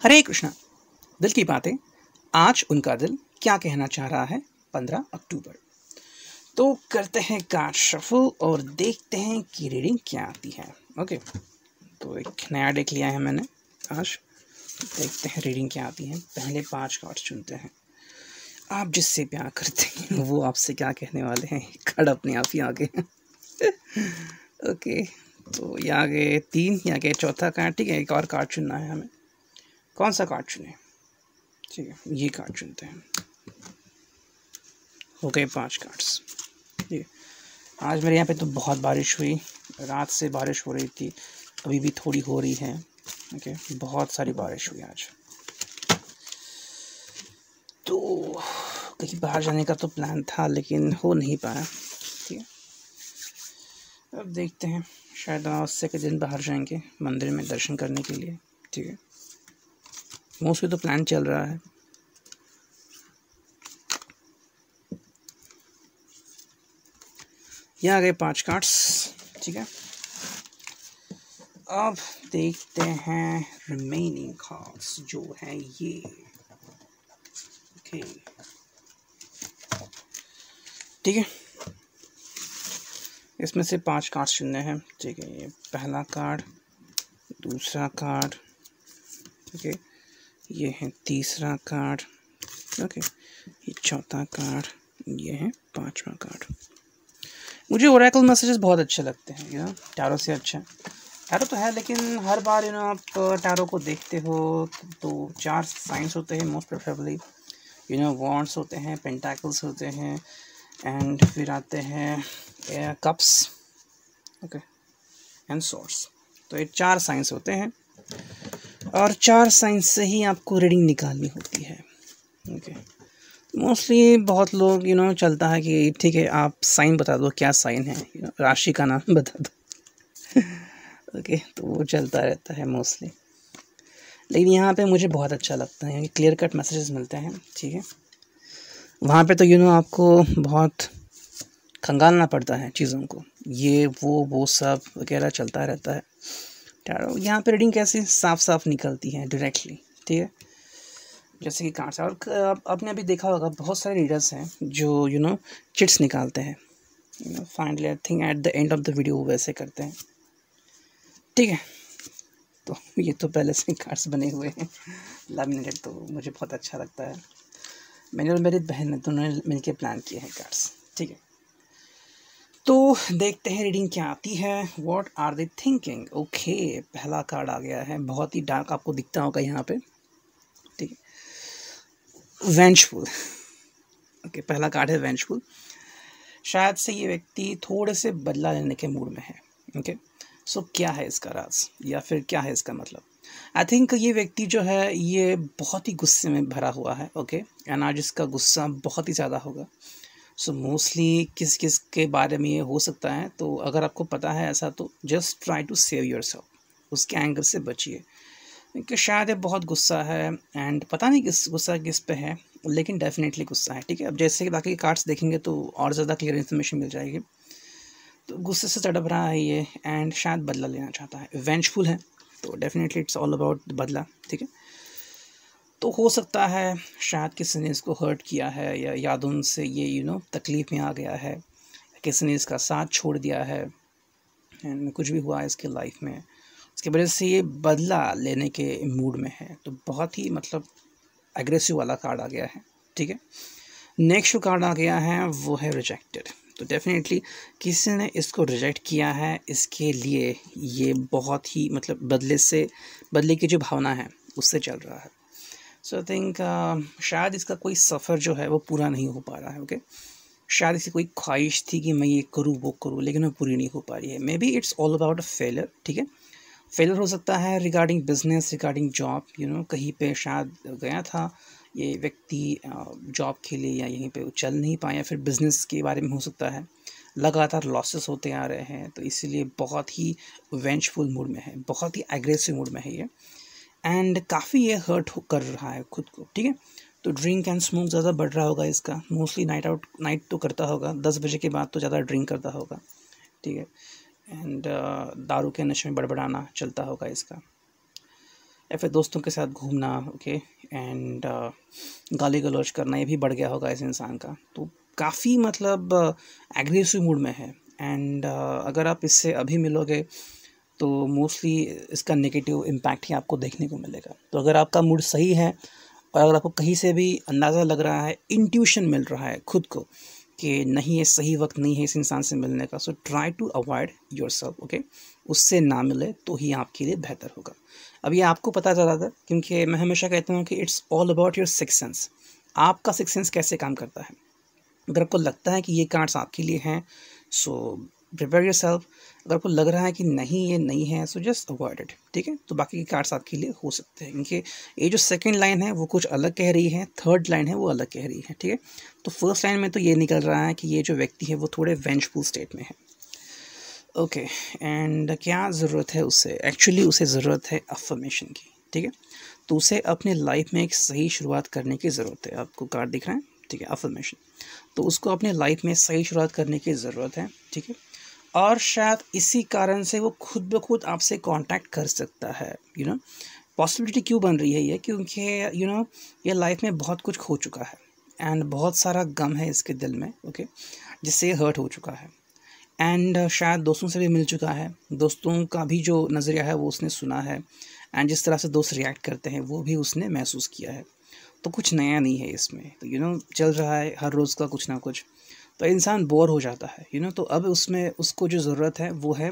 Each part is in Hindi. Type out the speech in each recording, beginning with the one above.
हरे कृष्णा। दिल की बातें। आज उनका दिल क्या कहना चाह रहा है। 15 अक्टूबर। तो करते हैं कार्ड शफल और देखते हैं कि रीडिंग क्या आती है। ओके, तो एक नया डेक लिया है मैंने आज। देखते हैं रीडिंग क्या आती है। पहले 5 कार्ड्स चुनते हैं। आप जिससे प्यार करते हैं वो आपसे क्या कहने वाले हैं। कार्ड अपने आप ही आ गए हैं। ओके, तो ये आ गए 3, ये आ गए चौथा कार्ड। ठीक है, एक और कार्ड चुनना है हमें। कौन सा कार्ड चुने? ठीक है, ये कार्ड चुनते हैं। हो गए 5 कार्ड्स। ठीक है, आज मेरे यहाँ पे तो बहुत बारिश हुई। रात से बारिश हो रही थी, अभी भी थोड़ी हो रही है। ओके, बहुत सारी बारिश हुई आज। तो कहीं बाहर जाने का तो प्लान था लेकिन हो नहीं पाया। ठीक है, अब देखते हैं, शायद अमावस्या के दिन बाहर जाएंगे मंदिर में दर्शन करने के लिए। ठीक है, मोस्टली तो प्लान चल रहा है। यहाँ आ गए 5 कार्ड्स। ठीक है, अब देखते हैं रिमेनिंग कार्ड्स जो हैं ये। ओके, ठीक है, इसमें से 5 कार्ड्स चुनने हैं। ठीक है, ये पहला कार्ड, दूसरा कार्ड, ओके, ये है तीसरा कार्ड, ओके, ये चौथा कार्ड, ये है 5वां कार्ड। मुझे ओरेकल मैसेजेस बहुत अच्छे लगते हैं, टैरो से अच्छा। टैरो तो है लेकिन हर बार आप टैरो को देखते हो तो 4 साइंस होते हैं मोस्ट प्रेफरेबली। वॉन्ड्स होते हैं, पेंटाकल्स होते हैं, एंड फिर आते हैं कप्स, ओके, एंड सॉर्ड्स। तो ये 4 साइंस होते हैं और 4 साइंस से ही आपको रीडिंग निकालनी होती है। ओके, मोस्टली बहुत लोग चलता है कि ठीक है आप साइन बता दो, क्या साइन है, राशि का नाम बता दो। ओके, तो वो चलता रहता है मोस्टली। लेकिन यहाँ पे मुझे बहुत अच्छा लगता है, क्लियर कट मैसेजेस मिलते हैं। ठीक है, वहाँ पे तो आपको बहुत खंगालना पड़ता है चीज़ों को, ये वो सब वगैरह चलता रहता है। टैरो यहाँ पे रीडिंग कैसी साफ साफ निकलती है डायरेक्टली। ठीक है, जैसे कि कार्ड्स। और आपने अभी देखा होगा बहुत सारे रीडर्स हैं जो चिट्स निकालते हैं। Finally I think at the end of the video वैसे करते हैं। ठीक है, तो ये तो पहले से कार्ड्स बने हुए हैं लैमिनेटेड, तो मुझे बहुत अच्छा लगता है। मैंने और मेरी बहन ने दोनों ने मिलकर प्लान किए हैं कार्ड्स। ठीक है, तो देखते हैं रीडिंग क्या आती है। What are they thinking. Okay, पहला कार्ड आ गया है, बहुत ही डार्क आपको दिखता होगा यहाँ पे। ठीक है, वेंजफुल। ओके, पहला कार्ड है वेंजफुल। शायद से ये व्यक्ति थोड़े से बदला लेने के मूड में है। ओके, सो क्या है इसका राज या फिर क्या है इसका मतलब। आई थिंक ये व्यक्ति जो है ये बहुत ही गुस्से में भरा हुआ है। ओके, एंड आज इसका गुस्सा बहुत ही ज़्यादा होगा। सो मोस्टली किस किस के बारे में ये हो सकता है, तो अगर आपको पता है ऐसा तो just try to save yourself, उसके एंगल से बचिए, क्योंकि शायद ये बहुत गुस्सा है एंड पता नहीं किस गुस्सा किस पे है, लेकिन डेफिनेटली गुस्सा है। ठीक है, अब जैसे कि बाकी कार्ड्स देखेंगे तो और ज़्यादा क्लियर इन्फॉर्मेशन मिल जाएगी। तो गुस्से से तड़प रहा है ये एंड शायद बदला लेना चाहता है। वेंजफुल है तो डेफिनेटली इट्स ऑल अबाउट बदला। ठीक है, तो हो सकता है शायद किसी ने इसको हर्ट किया है या यादों से ये तकलीफ़ में आ गया है, किसी ने इसका साथ छोड़ दिया है एंड कुछ भी हुआ है इसके लाइफ में, उसकी वजह से ये बदला लेने के मूड में है। तो बहुत ही मतलब एग्रेसिव वाला कार्ड आ गया है। ठीक है, नेक्स्ट जो कार्ड आ गया है वो है रिजेक्टेड। तो डेफिनेटली किसी ने इसको रिजेक्ट किया है, इसके लिए ये बहुत ही मतलब बदले की जो भावना है उससे चल रहा है। सो आई थिंक शायद इसका कोई सफ़र जो है वो पूरा नहीं हो पा रहा है। ओके, शायद इसकी कोई ख्वाहिश थी कि मैं ये करूँ वो करूँ, लेकिन वो पूरी नहीं हो पा रही है। May be it's all about a failure. ठीक है, फेलियर हो सकता है रिगार्डिंग बिजनेस, रिगार्डिंग जॉब। कहीं पे शायद गया था ये व्यक्ति जॉब के लिए या यहीं पे वो चल नहीं पाया, फिर बिज़नेस के बारे में हो सकता है लगातार लॉसेस होते आ रहे हैं, तो इसीलिए बहुत ही वेंजफुल मूड में है, बहुत ही एग्रेसिव मूड में है ये, एंड काफ़ी ये हर्ट कर रहा है खुद को। ठीक है, तो ड्रिंक एंड स्मोक ज़्यादा बढ़ रहा होगा इसका। मोस्टली नाइट तो करता होगा, 10 बजे के बाद तो ज़्यादा ड्रिंक करता होगा। ठीक है, एंड दारू के नशे में बड़बड़ाना चलता होगा इसका। या फिर दोस्तों के साथ घूमना, ओके, एंड गाली गलौज करना ये भी बढ़ गया होगा इस इंसान का। तो काफ़ी मतलब एग्रेसिव मूड में है। एंड अगर आप इससे अभी मिलोगे तो मोस्टली इसका नेगेटिव इम्पैक्ट ही आपको देखने को मिलेगा। तो अगर आपका मूड सही है और अगर आपको कहीं से भी अंदाज़ा लग रहा है, इंट्यूशन मिल रहा है खुद को कि नहीं ये सही वक्त नहीं है इस इंसान से मिलने का, so try to avoid yourself, okay. उससे ना मिले तो ही आपके लिए बेहतर होगा। अब ये आपको पता चला था क्योंकि मैं हमेशा कहता हूँ कि it's all about your six sense. आपका सिक्स सेंस कैसे काम करता है। अगर आपको लगता है कि ये कार्ड्स आपके लिए हैं, सो प्रिपेयर योरसेल्फ। अगर आपको लग रहा है कि नहीं ये नहीं है, सो जस्ट अवॉइड इट, ठीक है। तो बाकी के कार्ड्स आपके लिए हो सकते हैं, क्योंकि ये जो सेकंड लाइन है वो कुछ अलग कह रही है, थर्ड लाइन है वो अलग कह रही है, ठीक है। तो फर्स्ट लाइन में तो ये निकल रहा है कि ये जो व्यक्ति है वो थोड़े वेंजफुल स्टेट में है, ओके। एंड क्या ज़रूरत है उसे, एक्चुअली उसे ज़रूरत है अफर्मेशन की, ठीक है। तो उसे अपने लाइफ में एक सही शुरुआत करने की ज़रूरत है। आपको कार्ड दिख रहा है, ठीक है, अफर्मेशन। तो उसको अपने लाइफ में सही शुरुआत करने की ज़रूरत है, ठीक है। और शायद इसी कारण से वो खुद ब खुद आपसे कांटेक्ट कर सकता है, यू नो। पॉसिबिलिटी क्यों बन रही है ये, क्योंकि यू नो ये लाइफ में बहुत कुछ खो चुका है एंड बहुत सारा गम है इसके दिल में, ओके, जिससे ये हर्ट हो चुका है। एंड शायद दोस्तों से भी मिल चुका है, दोस्तों का भी जो नज़रिया है वो उसने सुना है, एंड जिस तरह से दोस्त रिएक्ट करते हैं वो भी उसने महसूस किया है। तो कुछ नया नहीं है इसमें, तो यू नो चल रहा है हर रोज़ का कुछ ना कुछ। तो इंसान बोर हो जाता है, यू नो। तो अब उसमें उसको जो ज़रूरत है वो है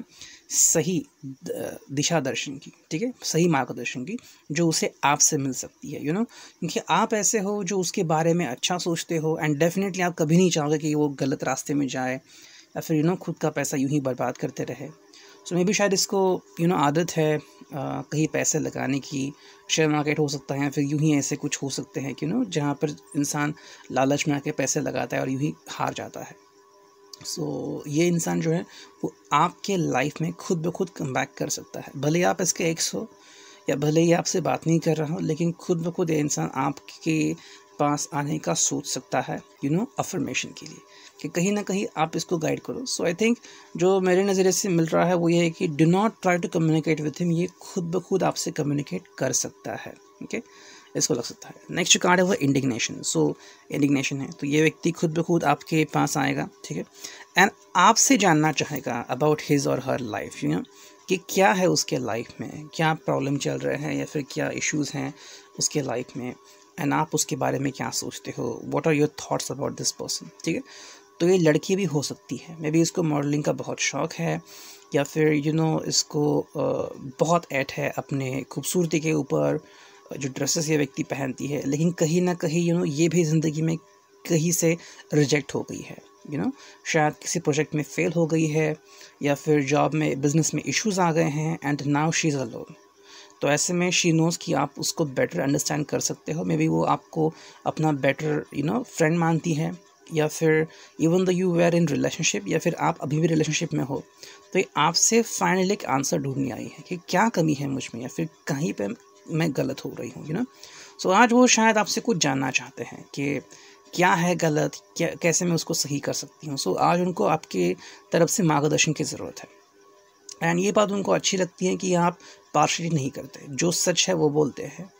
सही दिशा दर्शन की, ठीक है, सही मार्गदर्शन की, जो उसे आपसे मिल सकती है, यू नो। क्योंकि आप ऐसे हो जो उसके बारे में अच्छा सोचते हो, एंड डेफिनेटली आप कभी नहीं चाहोगे कि वो गलत रास्ते में जाए या फिर यू नो खुद का पैसा यूं ही बर्बाद करते रहे। सो मे बी शायद इसको यू नो आदत है कहीं पैसे लगाने की, शेयर मार्केट हो सकता है, या फिर यूं ही ऐसे कुछ हो सकते हैं कि यू नो जहाँ पर इंसान लालच में आके पैसे लगाता है और यूं ही हार जाता है। सो ये इंसान जो है वो आपके लाइफ में खुद ब खुद कम बैक कर सकता है। भले आप इसके एक्स हो या भले ही आपसे बात नहीं कर रहा हो, लेकिन खुद ब खुद ये इंसान आपके पास आने का सोच सकता है, यू नो, अफर्मेशन के लिए, कि कहीं ना कहीं आप इसको गाइड करो। सो आई थिंक जो मेरे नज़रिए से मिल रहा है वो ये है कि do not try to communicate with him, ये खुद ब खुद आपसे कम्युनिकेट कर सकता है, ओके, इसको लग सकता है। नेक्स्ट जो कार्ड है वो इंडिग्नेशन। सो इंडिग्नेशन है तो ये व्यक्ति खुद ब खुद आपके पास आएगा, ठीक है, एंड आपसे जानना चाहेगा अबाउट हिज और हर लाइफ, यू नो, कि क्या है उसके लाइफ में, क्या प्रॉब्लम चल रहे हैं या फिर क्या इश्यूज़ हैं उसके लाइफ में, एंड आप उसके बारे में क्या सोचते हो, what are your thoughts about this person, ठीक है। तो ये लड़की भी हो सकती है, मे बी इसको मॉडलिंग का बहुत शौक़ है, या फिर यू नो इसको बहुत ऐठ है अपने खूबसूरती के ऊपर, जो ड्रेसेस ये व्यक्ति पहनती है, लेकिन कहीं ना कहीं यू नो ये भी ज़िंदगी में कहीं से रिजेक्ट हो गई है, यू नो, शायद किसी प्रोजेक्ट में फेल हो गई है या फिर जॉब में बिजनेस में इश्यूज आ गए हैं, and now she is alone. तो ऐसे में शी नोज़ कि आप उसको बेटर अंडरस्टैंड कर सकते हो, मे बी वो आपको अपना बेटर यू नो फ्रेंड मानती है, या फिर even though you where in relationship, या फिर आप अभी भी रिलेशनशिप में हो, तो ये आपसे फाइनली एक आंसर ढूंढने आई है कि क्या कमी है मुझ में या फिर कहीं पे मैं गलत हो रही हूँ, यू नो। सो आज वो शायद आपसे कुछ जानना चाहते हैं कि क्या है गलत, क्या कैसे मैं उसको सही कर सकती हूँ। सो आज उनको आपके तरफ से मार्गदर्शन की ज़रूरत है, एंड ये बात उनको अच्छी लगती है कि आप पार्शलिटी नहीं करते, जो सच है वो बोलते हैं।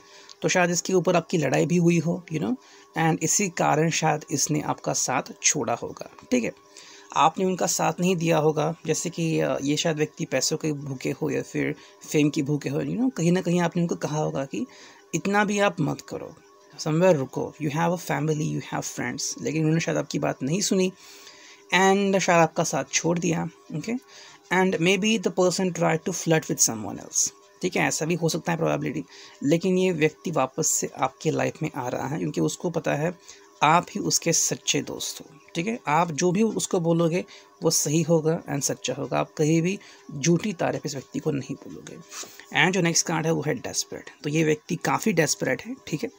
तो शायद इसके ऊपर आपकी लड़ाई भी हुई हो, यू नो, एंड इसी कारण शायद इसने आपका साथ छोड़ा होगा, ठीक है, आपने उनका साथ नहीं दिया होगा। जैसे कि ये शायद व्यक्ति पैसों के भूखे हो या फिर फेम की भूखे हो, यू नो, कहीं ना कहीं आपने उनको कहा होगा कि इतना भी आप मत करो, समवेयर रुको, you have a family, you have friends, लेकिन उन्होंने शायद आपकी बात नहीं सुनी एंड शायद आपका साथ छोड़ दिया, okay. And maybe the person try to flirt with someone else, ठीक है, ऐसा भी हो सकता है प्रोबेबिलिटी, लेकिन ये व्यक्ति वापस से आपके लाइफ में आ रहा है क्योंकि उसको पता है आप ही उसके सच्चे दोस्त हो, ठीक है। आप जो भी उसको बोलोगे वो सही होगा एंड सच्चा होगा, आप कहीं भी झूठी तारीफ इस व्यक्ति को नहीं बोलोगे। एंड जो नेक्स्ट कार्ड है वो है डेस्परेट। तो ये व्यक्ति काफ़ी डेस्परेट है, ठीक है।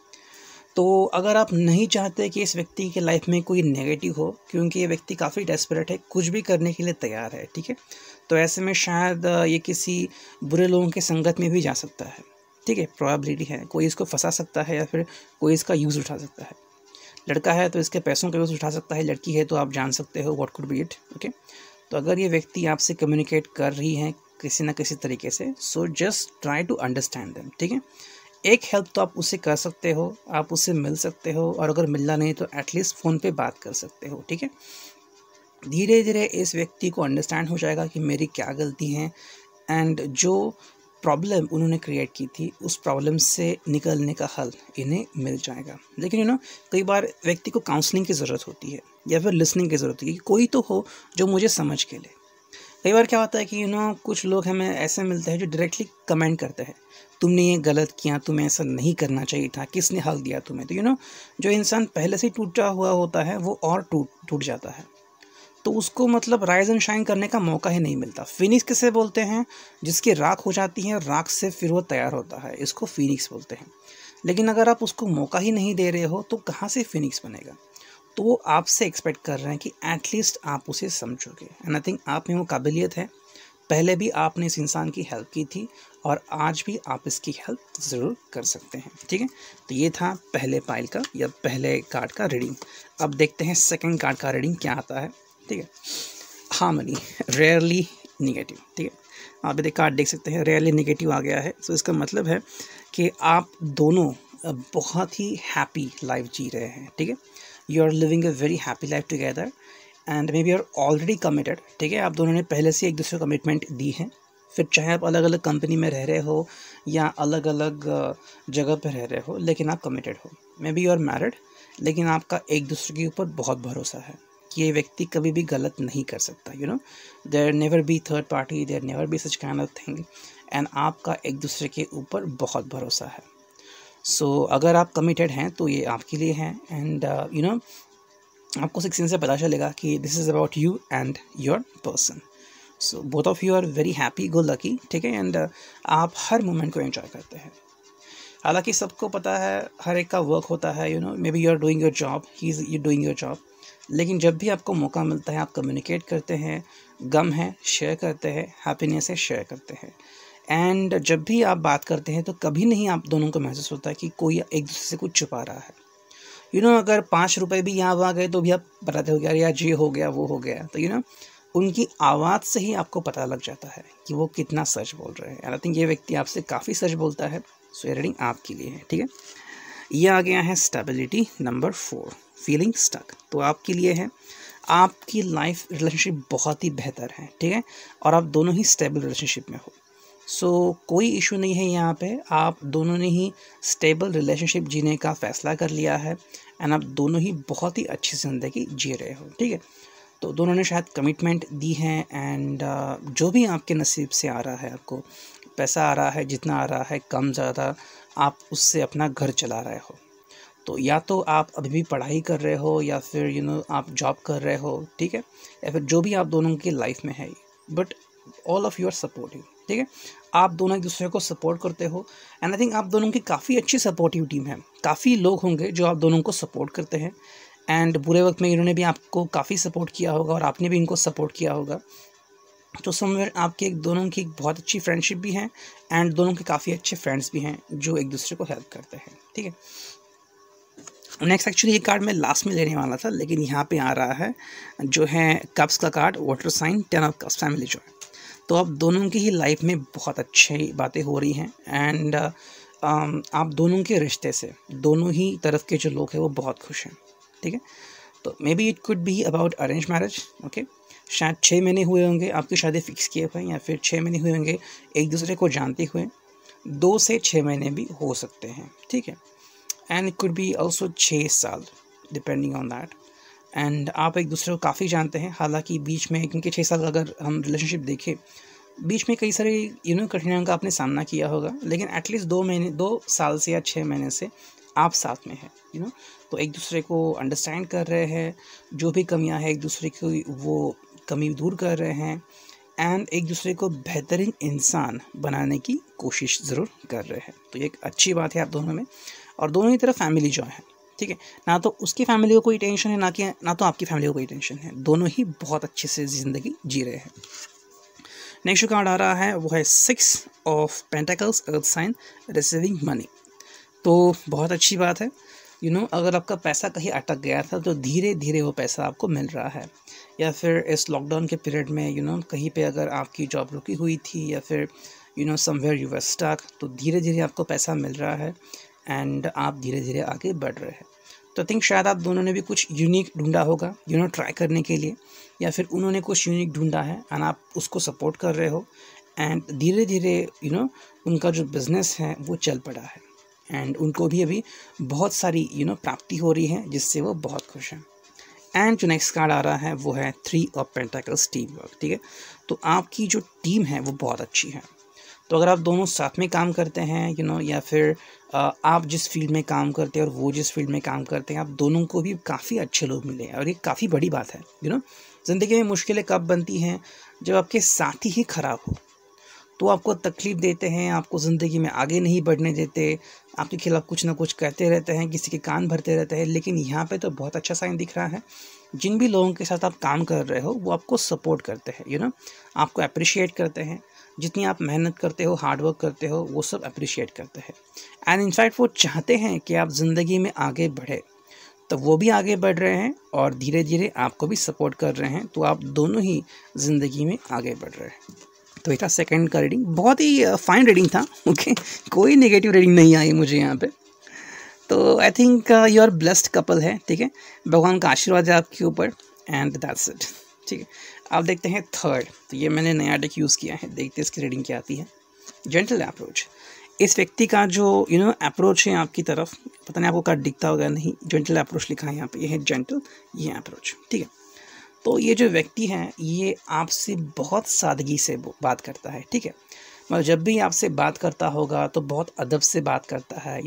तो अगर आप नहीं चाहते कि इस व्यक्ति के लाइफ में कोई नेगेटिव हो, क्योंकि ये व्यक्ति काफ़ी डेस्परेट है, कुछ भी करने के लिए तैयार है, ठीक है, तो ऐसे में शायद ये किसी बुरे लोगों के संगत में भी जा सकता है, ठीक है, प्रोबेबिलिटी है, कोई इसको फंसा सकता है या फिर कोई इसका यूज़ उठा सकता है। लड़का है तो इसके पैसों का यूज़ उठा सकता है, लड़की है तो आप जान सकते हो what could be it, okay. तो अगर ये व्यक्ति आपसे कम्युनिकेट कर रही हैं किसी ना किसी तरीके से, so just try to understand them, ठीक है। एक हेल्प तो आप उससे कर सकते हो, आप उससे मिल सकते हो, और अगर मिलना नहीं तो एटलीस्ट फ़ोन पे बात कर सकते हो, ठीक है। धीरे धीरे इस व्यक्ति को अंडरस्टैंड हो जाएगा कि मेरी क्या गलती है, एंड जो प्रॉब्लम उन्होंने क्रिएट की थी उस प्रॉब्लम से निकलने का हल इन्हें मिल जाएगा। लेकिन कई बार व्यक्ति को काउंसलिंग की ज़रूरत होती है या फिर लिसनिंग की ज़रूरत होती है कि कोई तो हो जो मुझे समझ के ले। कई बार क्या होता है कि कुछ लोग हमें ऐसे मिलते हैं जो डायरेक्टली कमेंट करते हैं, तुमने ये गलत किया, तुम्हें ऐसा नहीं करना चाहिए था, किसने हल दिया तुम्हें। तो जो इंसान पहले से टूटा हुआ होता है वो और टूट जाता है, तो उसको मतलब राइज एंड शाइन करने का मौका ही नहीं मिलता। फिनिक्स किसे बोलते हैं? जिसकी राख हो जाती है, राख से फिर वो तैयार होता है, इसको फिनिक्स बोलते हैं। लेकिन अगर आप उसको मौका ही नहीं दे रहे हो तो कहाँ से फिनिक्स बनेगा? तो वो आपसे एक्सपेक्ट कर रहे हैं कि एटलीस्ट आप उसे समझोगे, एंड आई थिंक आप में वो काबिलियत है। पहले भी आपने इस इंसान की हेल्प की थी और आज भी आप इसकी हेल्प ज़रूर कर सकते हैं, ठीक है। तो ये था पहले पाइल का या पहले कार्ड का रीडिंग। अब देखते हैं सेकंड कार्ड का रीडिंग क्या आता है, ठीक है। हार्मनी, रेयरली निगेटिव, ठीक है। आप ये कार्ड देख सकते हैं, रेयरली निगेटिव आ गया है। सो इसका मतलब है कि आप दोनों बहुत ही हैप्पी लाइफ जी रहे हैं, ठीक है। You are living a very happy life together and maybe are already committed, ठीक है। आप दोनों ने पहले से एक दूसरे को कमिटमेंट दी है, फिर चाहे आप अलग अलग कंपनी में रह रहे हो या अलग अलग जगह पर रह रहे हो, लेकिन आप कमिटेड हो। Maybe you are married, लेकिन आपका एक दूसरे के ऊपर बहुत भरोसा है कि ये व्यक्ति कभी भी गलत नहीं कर सकता। There never be third party, there never be such kind of thing, and आपका एक दूसरे के ऊपर बहुत भरोसा है। सो अगर आप कमिटेड हैं तो ये आपके लिए है, एंड आपको 6 से पता चलेगा कि this is about you and your person. So both of you are very happy go lucky, ठीक है, एंड आप हर मोमेंट को एंजॉय करते हैं। हालांकि सबको पता है हर एक का वर्क होता है, maybe you are doing your job, he is you doing your job, लेकिन जब भी आपको मौका मिलता है आप कम्युनिकेट करते हैं, गम है शेयर करते हैं, हैप्पीनेस है शेयर करते हैं। एंड जब भी आप बात करते हैं तो कभी नहीं आप दोनों को महसूस होता है कि कोई एक दूसरे से कुछ छुपा रहा है। अगर 5 रुपए भी यहाँ आ गए तो भी आप बताते हो कि यार ये हो गया वो हो गया, तो उनकी आवाज़ से ही आपको पता लग जाता है कि वो कितना सच बोल रहे हैं। आई थिंक ये व्यक्ति आपसे काफ़ी सच बोलता है। सो ये रीडिंग आपके लिए है, ठीक है। ये आ गया है स्टेबिलिटी नंबर 4, फीलिंग स्टक। तो आपके लिए है, आपकी लाइफ रिलेशनशिप बहुत ही बेहतर है, ठीक है, और आप दोनों ही स्टेबल रिलेशनशिप में हो। सो कोई इशू नहीं है यहाँ पे, आप दोनों ने ही स्टेबल रिलेशनशिप जीने का फ़ैसला कर लिया है, एंड आप दोनों ही बहुत ही अच्छी ज़िंदगी जी रहे हो, ठीक है। तो दोनों ने शायद कमिटमेंट दी है, एंड जो भी आपके नसीब से आ रहा है, आपको पैसा आ रहा है, जितना आ रहा है कम ज़्यादा, आप उससे अपना घर चला रहे हो। तो या तो आप अभी भी पढ़ाई कर रहे हो या फिर आप जॉब कर रहे हो, ठीक है, या फिर जो भी आप दोनों की लाइफ में है, but all of you are supportive, ठीक है। आप दोनों एक दूसरे को सपोर्ट करते हो, एंड आई थिंक आप दोनों की काफ़ी अच्छी सपोर्टिव टीम है। काफ़ी लोग होंगे जो आप दोनों को सपोर्ट करते हैं, एंड बुरे वक्त में इन्होंने भी आपको काफ़ी सपोर्ट किया होगा और आपने भी इनको सपोर्ट किया होगा। तो समवेयर आपके दोनों की एक बहुत अच्छी फ्रेंडशिप भी है, एंड दोनों के काफ़ी अच्छे फ्रेंड्स भी हैं जो एक दूसरे को हेल्प करते हैं, ठीक है। नेक्स्ट एक्चुअली ये कार्ड मैं लास्ट में लेने वाला था, लेकिन यहाँ पे आ रहा है जो है कप्स का card, water sign, 10 of cups, family joy. तो अब दोनों की ही लाइफ में बहुत अच्छी बातें हो रही हैं, एंड आप दोनों के रिश्ते से दोनों ही तरफ के जो लोग हैं वो बहुत खुश हैं, ठीक है। तो may be it could be about arrange marriage, okay. शायद 6 महीने हुए होंगे आपकी शादी फिक्स किए हुए, या फिर 6 महीने हुए होंगे एक दूसरे को जानते हुए, 2 से 6 महीने भी हो सकते हैं, ठीक है। And it could be also 6 साल, डिपेंडिंग ऑन दैट। एंड आप एक दूसरे को काफ़ी जानते हैं, हालांकि बीच में, क्योंकि 6 साल अगर हम रिलेशनशिप देखें, बीच में कई सारे कठिनाइयों का आपने सामना किया होगा, लेकिन एटलीस्ट 2 साल से या 6 महीने से आप साथ में हैं, तो एक दूसरे को अंडरस्टैंड कर रहे हैं, जो भी कमियां हैं एक दूसरे की वो कमी दूर कर रहे हैं, एंड एक दूसरे को बेहतरीन इंसान बनाने की कोशिश ज़रूर कर रहे हैं। तो ये एक अच्छी बात है आप दोनों में, और दोनों ही तरफ फैमिली जो है, ठीक है, ना तो उसकी फैमिली को कोई टेंशन है, ना तो आपकी फैमिली को कोई टेंशन है, दोनों ही बहुत अच्छे से ज़िंदगी जी रहे हैं। नेक्स्ट कार्ड आ रहा है वो है 6 of pentacles, earth sign, receiving money. तो बहुत अच्छी बात है, अगर आपका पैसा कहीं अटक गया था तो धीरे धीरे वो पैसा आपको मिल रहा है, या फिर इस लॉकडाउन के पीरियड में कहीं पे अगर आपकी जॉब रुकी हुई थी, या फिर समवेयर यू वर स्टक, तो धीरे धीरे आपको पैसा मिल रहा है एंड आप धीरे धीरे आगे बढ़ रहे हैं। तो आई थिंक शायद आप दोनों ने भी कुछ यूनिक ढूंढा होगा ट्राई करने के लिए, या फिर उन्होंने कुछ यूनिक ढूंढा है एंड आप उसको सपोर्ट कर रहे हो एंड धीरे धीरे उनका जो बिज़नेस है वो चल पड़ा है एंड उनको भी अभी बहुत सारी प्राप्ति हो रही है जिससे वो बहुत खुश हैं। एंड जो नेक्स्ट कार्ड आ रहा है वो है 3 ऑफ पेंटाकल्स, टीम वर्क। ठीक है, तो आपकी जो टीम है वो बहुत अच्छी है। तो अगर आप दोनों साथ में काम करते हैं या फिर आप जिस फील्ड में काम करते हैं और वो जिस फील्ड में काम करते हैं, आप दोनों को भी काफ़ी अच्छे लोग मिले हैं और ये काफ़ी बड़ी बात है। ज़िंदगी में मुश्किलें कब बनती हैं, जब आपके साथी ही ख़राब हो, तो आपको तकलीफ़ देते हैं, आपको ज़िंदगी में आगे नहीं बढ़ने देते, आपके खिलाफ कुछ ना कुछ कहते रहते हैं, किसी के कान भरते रहते हैं। लेकिन यहाँ पे तो बहुत अच्छा साइन दिख रहा है, जिन भी लोगों के साथ आप काम कर रहे हो वो आपको सपोर्ट करते हैं, आपको अप्रिशिएट करते हैं। जितनी आप मेहनत करते हो, हार्ड वर्क करते हो, वो सब अप्रिशिएट करते हैं एंड इनफैक्ट वो चाहते हैं कि आप ज़िंदगी में आगे बढ़े, तो वो भी आगे बढ़ रहे हैं और धीरे धीरे आपको भी सपोर्ट कर रहे हैं। तो आप दोनों ही ज़िंदगी में आगे बढ़ रहे हैं। तो ये था सेकंड का रीडिंग, बहुत ही फाइन रीडिंग था। ओके, कोई नेगेटिव रीडिंग नहीं आई मुझे यहाँ पे। तो I think you are blessed couple है। ठीक है, भगवान का आशीर्वाद है आपके ऊपर एंड दैट्स इट। ठीक है, अब देखते हैं थर्ड। तो ये मैंने नया डेक यूज़ किया है, देखते हैं इसकी रीडिंग क्या आती है। Gentle approach. इस व्यक्ति का जो अप्रोच है आपकी तरफ, पता नहीं आपको कार्ड दिखता होगा नहीं, जेंटल अप्रोच लिखा है यहाँ पे, ये है जेंटल, ये अप्रोच। ठीक है, तो ये जो व्यक्ति है ये आपसे बहुत सादगी से बात करता है। ठीक है, मतलब जब भी आपसे बात करता होगा तो बहुत अदब से बात करता है,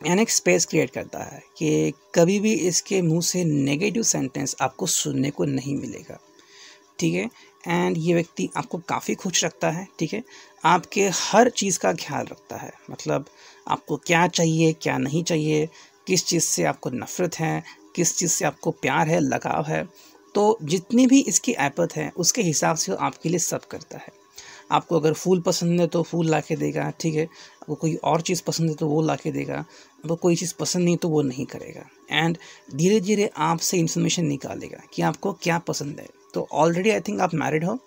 एंड एक स्पेस क्रिएट करता है कि कभी भी इसके मुंह से नेगेटिव सेंटेंस आपको सुनने को नहीं मिलेगा। ठीक है, एंड ये व्यक्ति आपको काफ़ी खुश रखता है। ठीक है, आपके हर चीज़ का ख्याल रखता है, मतलब आपको क्या चाहिए क्या नहीं चाहिए, किस चीज़ से आपको नफ़रत है, किस चीज़ से आपको प्यार है, लगाव है, तो जितनी भी इसकी आफत है उसके हिसाब से वो आपके लिए सब करता है। आपको अगर फूल पसंद है तो फूल ला के देगा। ठीक है, आपको कोई और चीज़ पसंद है तो वो ला के देगा, आपको कोई चीज़ पसंद नहीं तो वो नहीं करेगा एंड धीरे धीरे आपसे इंफॉर्मेशन निकालेगा कि आपको क्या पसंद है। तो ऑलरेडी आई थिंक आप मैरिड हो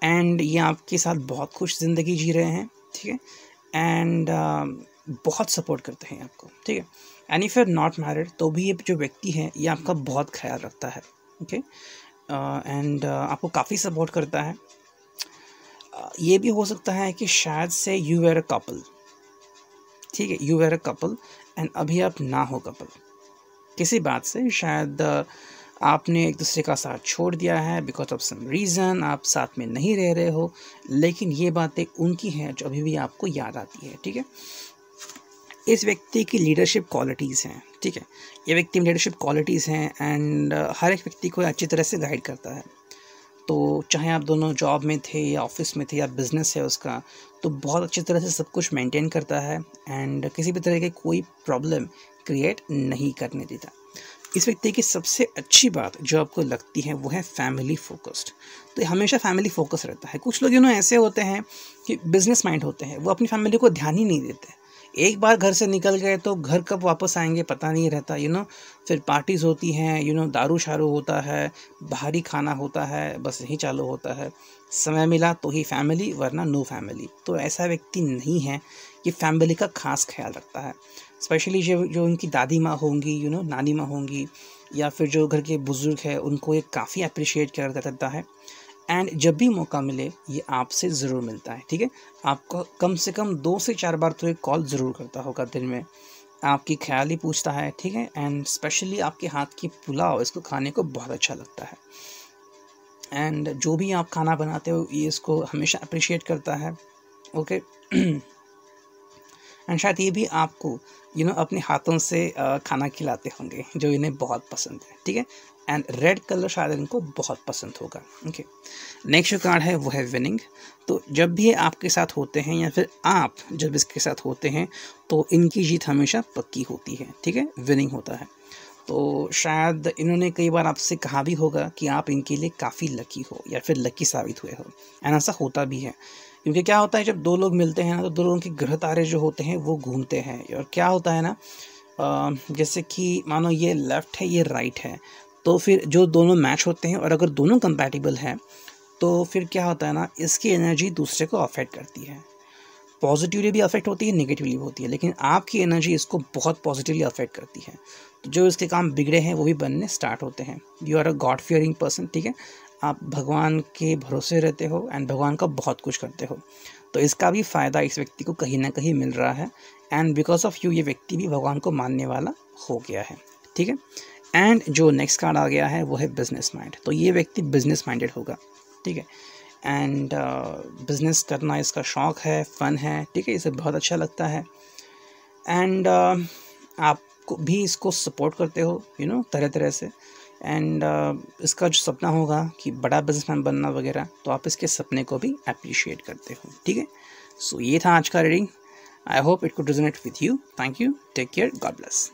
एंड ये आपके साथ बहुत खुश ज़िंदगी जी रहे हैं। ठीक है, एंड बहुत सपोर्ट करते हैं आपको। ठीक है, and if you are not married तो भी ये जो व्यक्ति है ये आपका बहुत ख्याल रखता है। ओके, एंड आपको काफ़ी सपोर्ट करता है। ये भी हो सकता है कि शायद से यू वेर अ कपल। ठीक है, you were a couple and अभी आप ना हो कपल, किसी बात से शायद आपने एक दूसरे का साथ छोड़ दिया है, बिकॉज ऑफ सम रीज़न आप साथ में नहीं रह रहे हो, लेकिन ये बातें उनकी हैं जो अभी भी आपको याद आती है। ठीक है, इस व्यक्ति की लीडरशिप क्वालिटीज़ हैं। ठीक है, ये व्यक्ति में लीडरशिप क्वालिटीज़ हैं एंड हर एक व्यक्ति को अच्छी तरह से गाइड करता है। तो चाहे आप दोनों जॉब में थे या ऑफिस में थे या बिज़नेस है उसका, तो बहुत अच्छी तरह से सब कुछ मेंटेन करता है एंड किसी भी तरह की कोई प्रॉब्लम क्रिएट नहीं करने देता। इस व्यक्ति की सबसे अच्छी बात जो आपको लगती है वो है फैमिली फोकस्ड। तो ये हमेशा फैमिली फोकस रहता है। कुछ लोग ऐसे होते हैं कि बिजनेस माइंड होते हैं, वो अपनी फैमिली को ध्यान ही नहीं देते। एक बार घर से निकल गए तो घर कब वापस आएंगे पता नहीं रहता। फिर पार्टीज़ होती हैं, दारू शारू होता है, बाहरी खाना होता है, बस यही चालू होता है। समय मिला तो ही फैमिली, वरना नो फैमिली। तो ऐसा व्यक्ति नहीं है कि फैमिली का खास ख्याल रखता है। स्पेशली जो उनकी दादी माँ होंगी, नानी माँ होंगी, या फिर जो घर के बुज़ुर्ग हैं, उनको ये काफ़ी अप्रिशिएट करता है एंड जब भी मौका मिले ये आपसे ज़रूर मिलता है। ठीक है, आपको कम से कम 2 से 4 बार तो एक कॉल ज़रूर करता होगा दिन में, आपकी ख्याल ही पूछता है। ठीक है, एंड स्पेशली आपके हाथ की पुलाव, इसको खाने को बहुत अच्छा लगता है एंड जो भी आप खाना बनाते हो ये इसको हमेशा अप्रिशिएट करता है। ओके, एंड शायद ये भी आपको अपने हाथों से खाना खिलाते होंगे जो इन्हें बहुत पसंद है। ठीक है, एंड रेड कलर शायद इनको बहुत पसंद होगा। ओके, नेक्स्ट जो कार्ड है वो है विनिंग। तो जब भी ये आपके साथ होते हैं या फिर आप जब इसके साथ होते हैं तो इनकी जीत हमेशा पक्की होती है। ठीक है, विनिंग होता है। तो शायद इन्होंने कई बार आपसे कहा भी होगा कि आप इनके लिए काफ़ी लकी हो या फिर लकी साबित हुए हो, एंड ऐसा होता भी है। क्योंकि क्या होता है जब दो लोग मिलते हैं ना तो दो लोगों के ग्रह तारे जो होते हैं वो घूमते हैं, और क्या होता है ना जैसे कि मानो ये लेफ़्ट है ये राइट है, तो फिर जो दोनों मैच होते हैं और अगर दोनों कंपैटिबल हैं तो फिर क्या होता है ना, इसकी एनर्जी दूसरे को अफेक्ट करती है, पॉजिटिवली भी अफेक्ट होती है, नेगेटिवली भी होती है, लेकिन आपकी एनर्जी इसको बहुत पॉजिटिवली अफेक्ट करती है। तो जो इसके काम बिगड़े हैं वो भी बनने स्टार्ट होते हैं। You are a God fearing person, ठीक है, आप भगवान के भरोसे रहते हो एंड भगवान का बहुत कुछ करते हो, तो इसका भी फ़ायदा इस व्यक्ति को कहीं ना कहीं मिल रहा है एंड बिकॉज ऑफ यू ये व्यक्ति भी भगवान को मानने वाला हो गया है, ठीक है। एंड जो नेक्स्ट कार्ड आ गया है वो है बिजनेस माइंड। तो ये व्यक्ति बिजनेस माइंडेड होगा, ठीक है, एंड बिजनेस करना इसका शौक़ है, फ़न है, ठीक है, इसे बहुत अच्छा लगता है एंड आपको भी इसको सपोर्ट करते हो तरह तरह से एंड इसका जो सपना होगा कि बड़ा बिजनेसमैन बनना वगैरह, तो आप इसके सपने को भी अप्रिशिएट करते हो, ठीक है। सो ये था आज का reading. I hope it could resonate with you. Thank you, take care, God bless.